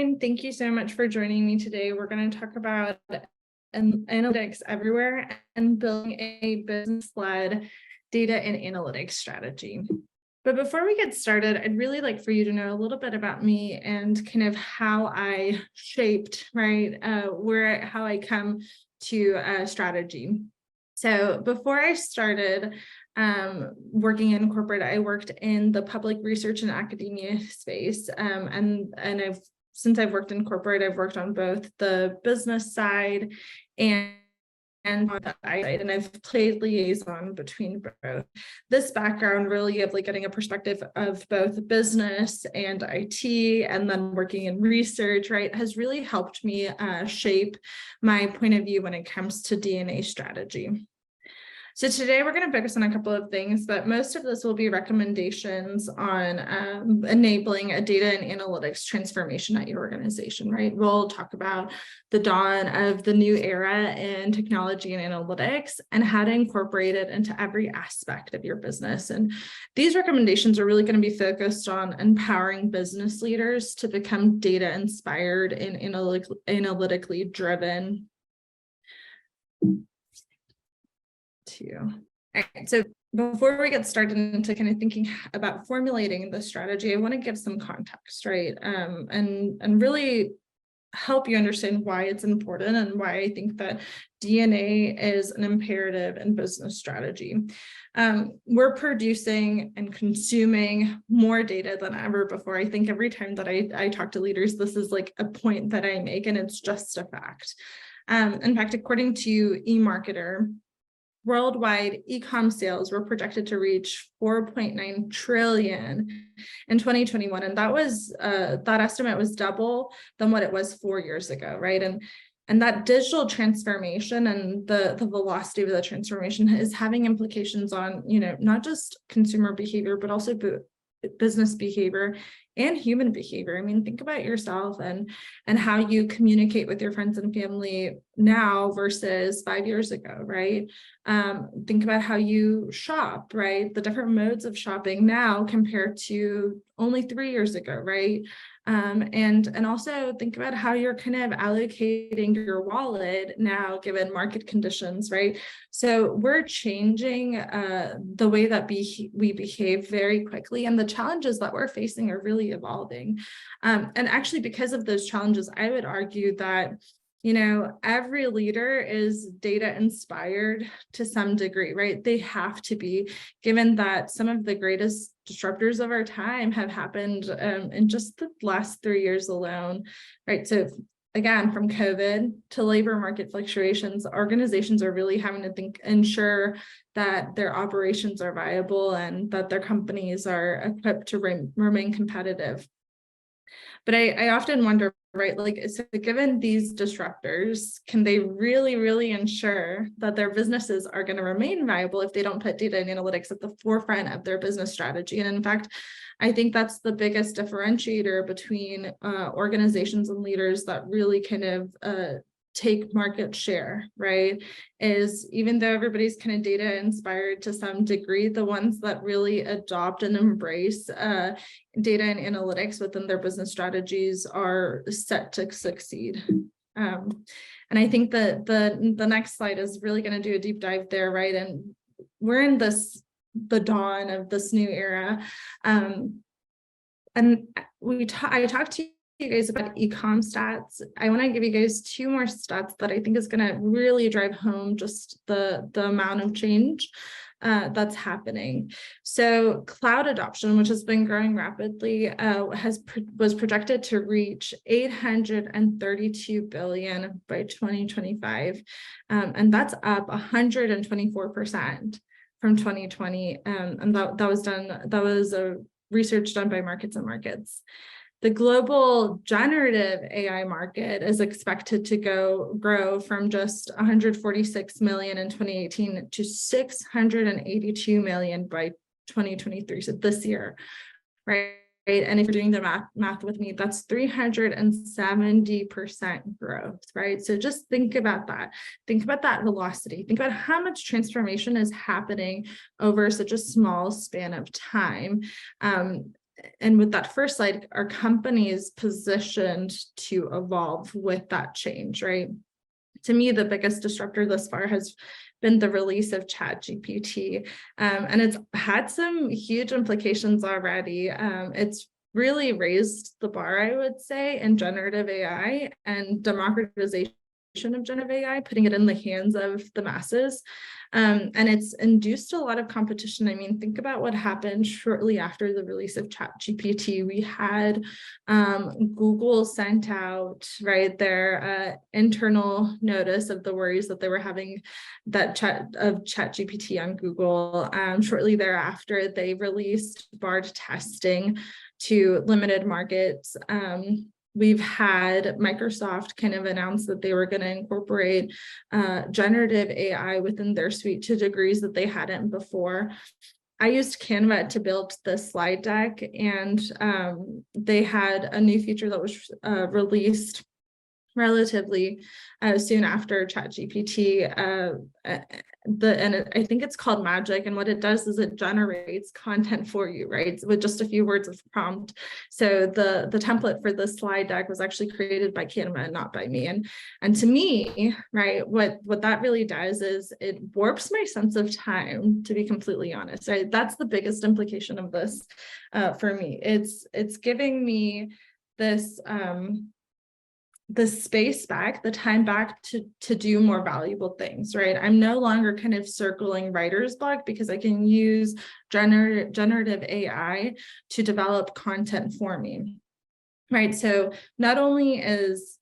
everyone. Thank you so much for joining me today. We're going to talk about analytics everywhere and building a business-led data and analytics strategy. But before we get started, I'd really like for you to know a little bit about me and kind of how I shaped, how I come to strategy. So before I started working in corporate, I worked in the public research and academia space. And since I've worked in corporate, I've worked on both the business side and on the side, and I've played liaison between both. This background really of like getting a perspective of both business and IT, and then working in research, has really helped me shape my point of view when it comes to DNA strategy. So today we're going to focus on a couple of things, but most of this will be recommendations on enabling a data and analytics transformation at your organization, right? We'll talk about the dawn of the new era in technology and analytics and how to incorporate it into every aspect of your business. And these recommendations are really going to be focused on empowering business leaders to become data inspired and analytically driven. All right, so before we get started into kind of thinking about formulating the strategy, I want to give some context, right? And really help you understand why it's important and why I think that DNA is an imperative in business strategy. We're producing and consuming more data than ever before. I think every time that I talk to leaders, this is like a point that I make, and it's just a fact. In fact, according to eMarketer, worldwide e-com sales were projected to reach 4.9 trillion in 2021, and that estimate was double than what it was 4 years ago, right? And that digital transformation and the velocity of the transformation is having implications on, not just consumer behavior, but also business behavior and human behavior. I mean, think about yourself and how you communicate with your friends and family now versus 5 years ago, right? Think about how you shop, right? The different modes of shopping now compared to only 3 years ago, right? And also think about how you're kind of allocating your wallet now, given market conditions, right? So we're changing the way that we behave very quickly, and the challenges that we're facing are really evolving. And actually, because of those challenges, I would argue that every leader is data inspired to some degree, right? They have to be, given that some of the greatest disruptors of our time have happened in just the last 3 years alone, right? So again, from COVID to labor market fluctuations, organizations are really having to ensure that their operations are viable and that their companies are equipped to remain competitive. But I often wonder, right, so given these disruptors, can they really, really ensure that their businesses are going to remain viable if they don't put data and analytics at the forefront of their business strategy? And in fact, I think that's the biggest differentiator between organizations and leaders that really kind of take market share, right? Is even though everybody's kind of data inspired to some degree, the ones that really adopt and embrace data and analytics within their business strategies are set to succeed. And I think that the next slide is really going to do a deep dive there, right? And we're in the dawn of this new era. And I talked to you guys about e-com stats. I want to give you guys 2 more stats that I think is going to really drive home just the amount of change that's happening. So cloud adoption, which has been growing rapidly, was projected to reach 832 billion by 2025, and that's up 124% from 2020. And that was a research done by Markets and Markets. The global generative AI market is expected to grow from just 146 million in 2018 to 682 million by 2023, so this year, right? And if you're doing the math with me, that's 370% growth, right? So just think about that. Think about that velocity. Think about how much transformation is happening over such a small span of time. and with that first slide, our company is positioned to evolve with that change, right? To me, the biggest disruptor thus far has been the release of ChatGPT, and it's had some huge implications already. It's really raised the bar, I would say, in generative AI and democratization of generative AI, putting it in the hands of the masses. And it's induced a lot of competition. I mean, think about what happened shortly after the release of ChatGPT. We had Google sent out, right, their internal notice of the worries that they were having that ChatGPT on Google. Shortly thereafter, they released barred testing to limited markets. We've had Microsoft kind of announce that they were going to incorporate generative AI within their suite to degrees that they hadn't before. I used Canva to build the slide deck, and they had a new feature that was released relatively soon after ChatGPT. And I think it's called Magic, and what it does is it generates content for you, right, with just a few words of prompt. So the template for the slide deck was actually created by Canva and not by me. And to me, right, what that really does is it warps my sense of time, to be completely honest, right? That's the biggest implication of this for me. It's giving me this the space back, the time back to do more valuable things, right? I'm no longer kind of circling writer's block because I can use generative AI to develop content for me, right? So not only is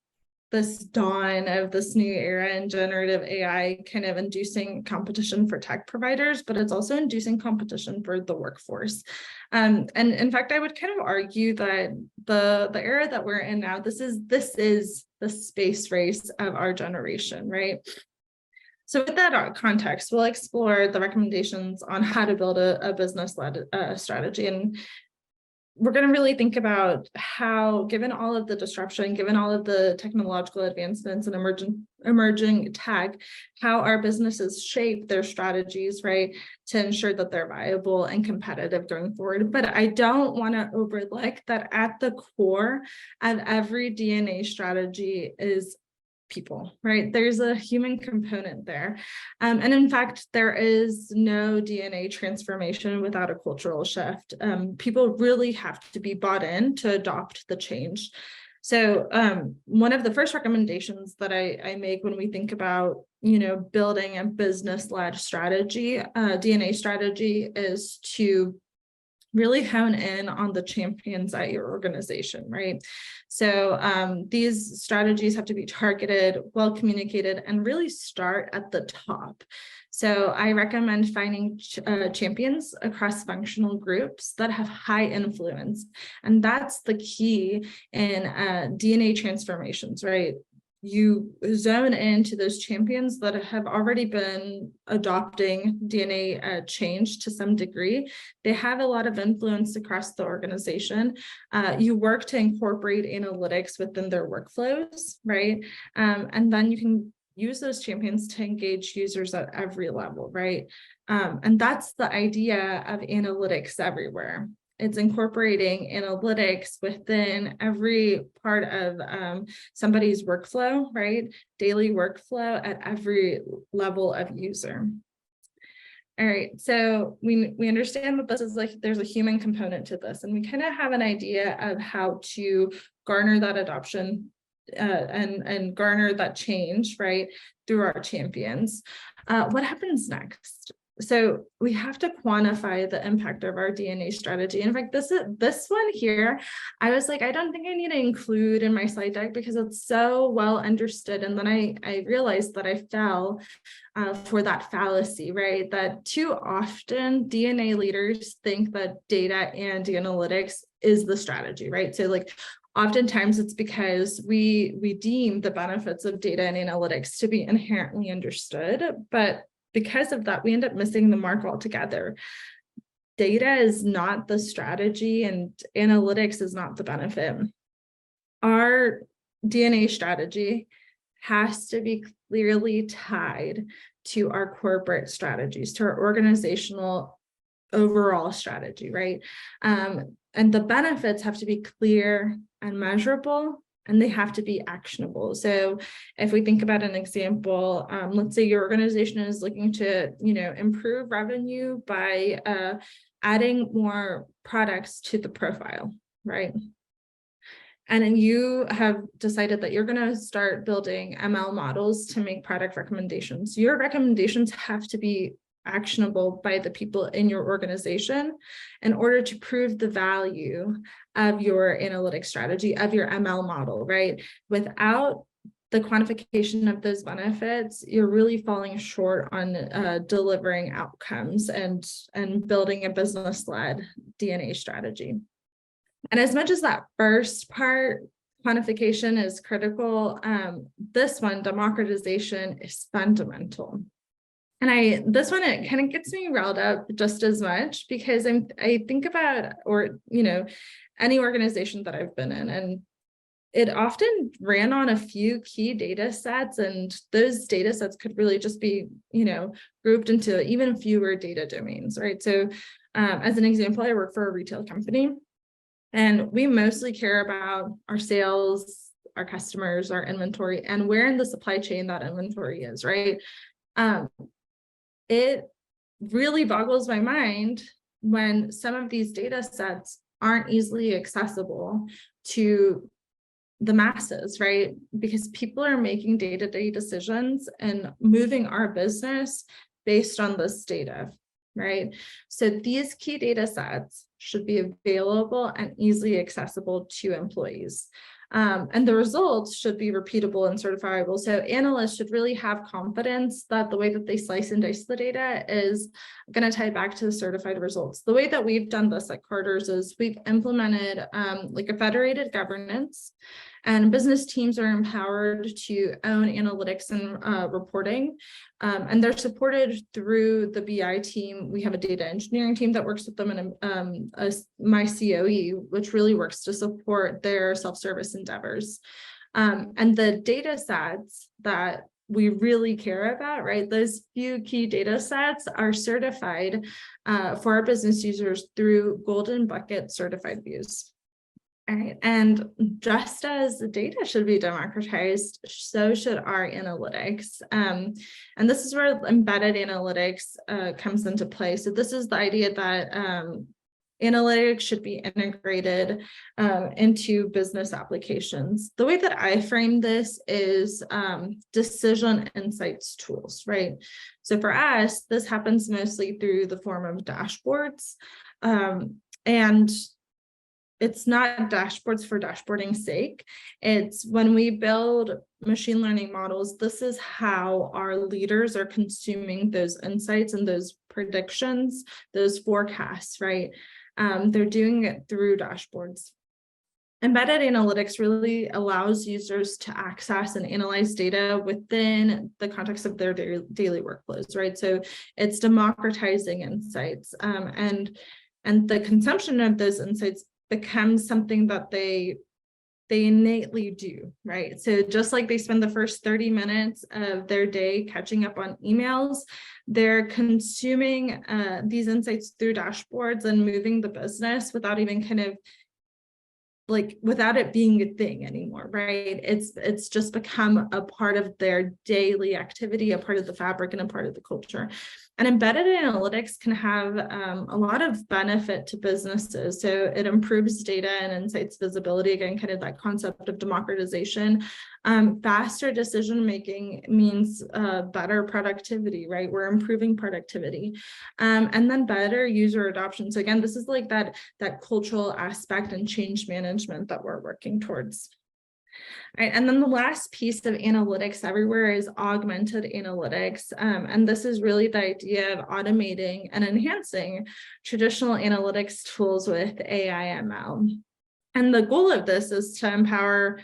this dawn of this new era in generative AI kind of inducing competition for tech providers, but it's also inducing competition for the workforce. And in fact, I would kind of argue that the era that we're in now, this is the space race of our generation, right? So with that context, we'll explore the recommendations on how to build a business-led strategy. And we're going to really think about how, given all of the disruption, given all of the technological advancements and emerging tech, how our businesses shape their strategies, right, to ensure that they're viable and competitive going forward. But I don't want to overlook that at the core of every DNA strategy is people, right? There's a human component there. And in fact, there is no DNA transformation without a cultural shift. People really have to be bought in to adopt the change. So one of the first recommendations that I make when we think about, building a business-led strategy, DNA strategy, is to really hone in on the champions at your organization, right? So these strategies have to be targeted, well communicated, and really start at the top. So I recommend finding champions across functional groups that have high influence. And that's the key in DNA transformations, right? You zone into those champions that have already been adopting DNA change to some degree. They have a lot of influence across the organization. You work to incorporate analytics within their workflows, right? And then you can use those champions to engage users at every level, right? And that's the idea of analytics everywhere. It's incorporating analytics within every part of somebody's workflow, right? Daily workflow at every level of user. All right, so we understand that this is there's a human component to this, and we kind of have an idea of how to garner that adoption and garner that change, right, through our champions. What happens next? So we have to quantify the impact of our DNA strategy. In fact, this one here, I was like, I don't think I need to include in my slide deck because it's so well understood. And then I realized that I fell for that fallacy, right? That too often DNA leaders think that data and analytics is the strategy, right? So oftentimes it's because we deem the benefits of data and analytics to be inherently understood, but because of that, we end up missing the mark altogether. Data is not the strategy and analytics is not the benefit. Our DNA strategy has to be clearly tied to our corporate strategies, to our organizational overall strategy, right? And the benefits have to be clear and measurable, and they have to be actionable. So if we think about an example, let's say your organization is looking to, improve revenue by adding more products to the profile, right? And then you have decided that you're going to start building ML models to make product recommendations. Your recommendations have to be actionable by the people in your organization in order to prove the value of your analytics strategy, of your ML model, right? Without the quantification of those benefits, you're really falling short on delivering outcomes and building a business-led DNA strategy. And as much as that first part, quantification, is critical, this one, democratization, is fundamental. And this one, it kind of gets me riled up just as much, because I think about, any organization that I've been in, and it often ran on a few key data sets, and those data sets could really just be, grouped into even fewer data domains, right? So as an example, I work for a retail company, and we mostly care about our sales, our customers, our inventory, and where in the supply chain that inventory is, right? It really boggles my mind when some of these data sets aren't easily accessible to the masses, right? Because people are making day-to-day decisions and moving our business based on this data, right? So these key data sets should be available and easily accessible to employees. And the results should be repeatable and certifiable. So analysts should really have confidence that the way that they slice and dice the data is going to tie back to the certified results. The way that we've done this at Carter's is we've implemented like a federated governance, and business teams are empowered to own analytics and reporting. And they're supported through the BI team. We have a data engineering team that works with them, and my COE, which really works to support their self-service endeavors. And the data sets that we really care about, right? Those few key data sets are certified for our business users through Golden Bucket certified views. All right. And just as the data should be democratized, so should our analytics. And this is where embedded analytics comes into play. So this is the idea that analytics should be integrated into business applications. The way that I frame this is decision insights tools, right? So for us, this happens mostly through the form of dashboards. And it's not dashboards for dashboarding's sake. It's when we build machine learning models, this is how our leaders are consuming those insights and those predictions, those forecasts, right? They're doing it through dashboards. Embedded analytics really allows users to access and analyze data within the context of their daily workflows, right? So it's democratizing insights, and the consumption of those insights becomes something that they innately do, right? So just like they spend the first 30 minutes of their day catching up on emails, they're consuming these insights through dashboards and moving the business without even without it being a thing anymore, right? It's just become a part of their daily activity, a part of the fabric, and a part of the culture. And embedded analytics can have a lot of benefit to businesses. So it improves data and insights visibility, again, kind of that concept of democratization. Faster decision-making means better productivity, right? We're improving productivity. And then better user adoption. So again, this is like that cultural aspect and change management that we're working towards. Right. And then the last piece of analytics everywhere is augmented analytics. And this is really the idea of automating and enhancing traditional analytics tools with AI ML. And the goal of this is to empower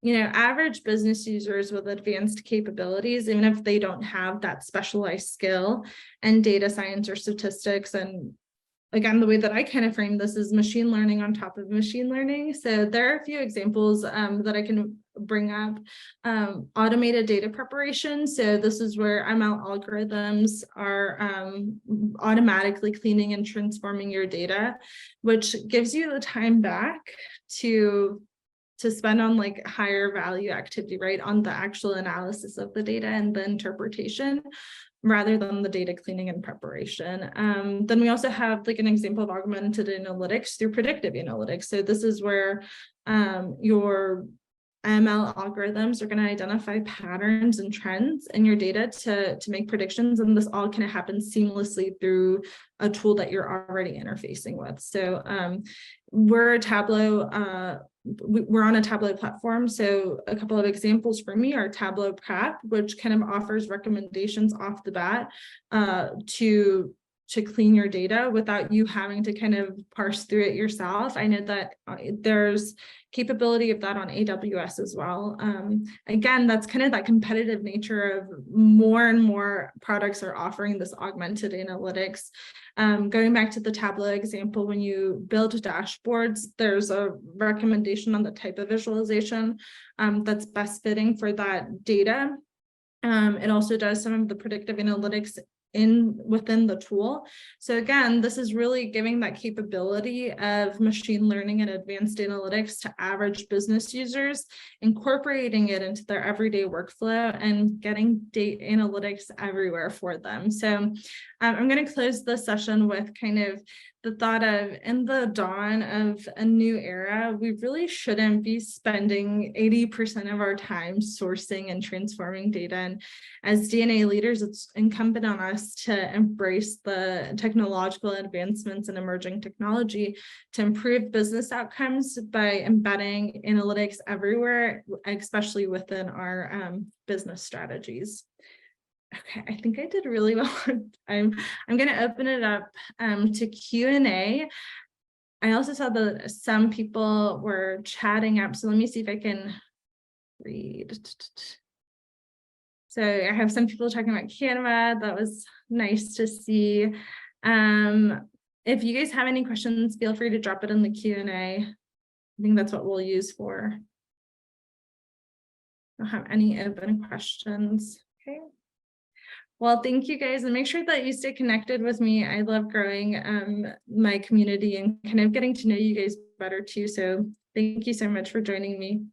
average business users with advanced capabilities, even if they don't have that specialized skill in data science or statistics. And again, the way that I kind of frame this is machine learning on top of machine learning. So there are a few examples that I can bring up automated data preparation. So this is where ML algorithms are automatically cleaning and transforming your data, which gives you the time back to spend on like higher value activity, right? On the actual analysis of the data and the interpretation, rather than the data cleaning and preparation. Then we also have like an example of augmented analytics through predictive analytics. So this is where your ML algorithms are going to identify patterns and trends in your data to make predictions. And this all kind of happens seamlessly through a tool that you're already interfacing with. So we're on a Tableau platform. So a couple of examples for me are Tableau Prep, which kind of offers recommendations off the bat to clean your data without you having to kind of parse through it yourself. I know that there's capability of that on AWS as well. Again, that's kind of that competitive nature of more and more products are offering this augmented analytics. Going back to the Tableau example, when you build dashboards, there's a recommendation on the type of visualization that's best fitting for that data. It also does some of the predictive analytics within the tool. So again, this is really giving that capability of machine learning and advanced analytics to average business users, incorporating it into their everyday workflow and getting data analytics everywhere for them. So I'm going to close this session with kind of the thought of, in the dawn of a new era, we really shouldn't be spending 80% of our time sourcing and transforming data. And as DNA leaders, it's incumbent on us to embrace the technological advancements and emerging technology to improve business outcomes by embedding analytics everywhere, especially within our business strategies. Okay, I think I did really well. I'm going to open it up to Q&A. I also saw that some people were chatting up, so let me see if I can read. So I have some people talking about Canva. That was nice to see. If you guys have any questions, feel free to drop it in the Q&A. I think that's what we'll use for. I don't have any open questions. Okay. Well, thank you guys, and make sure that you stay connected with me. I love growing my community and kind of getting to know you guys better too. So thank you so much for joining me.